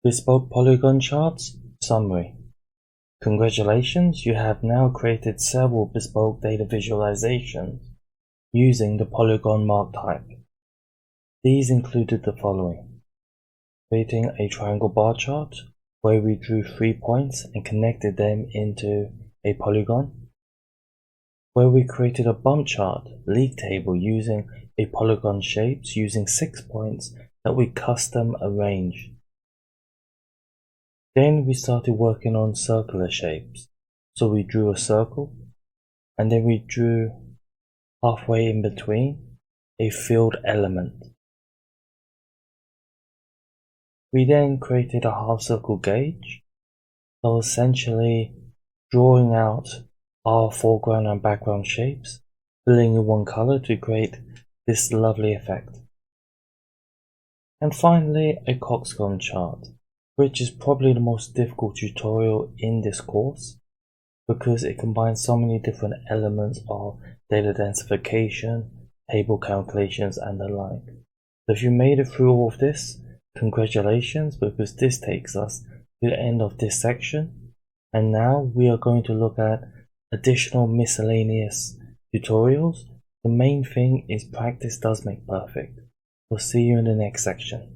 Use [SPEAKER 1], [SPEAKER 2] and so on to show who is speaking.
[SPEAKER 1] Bespoke Polygon Charts Summary. Congratulations, you have now created several bespoke data visualizations using the Polygon Mark Type. These included the following: creating a triangle bar chart where we drew 3 points and connected them into a polygon, where we created a bump chart league table using a polygon shapes using 6 points that we custom arranged. Then we started working on circular shapes, so we drew a circle, and then we drew halfway in between a filled element. We then created a half circle gauge, so essentially drawing out our foreground and background shapes, filling in one color to create this lovely effect. And finally, a coxcomb chart, which is probably the most difficult tutorial in this course because it combines so many different elements of data densification, table calculations, and the like. So if you made it through all of this, congratulations, because this takes us to the end of this section. And now we are going to look at additional miscellaneous tutorials. The main thing is practice does make perfect. We'll see you in the next section.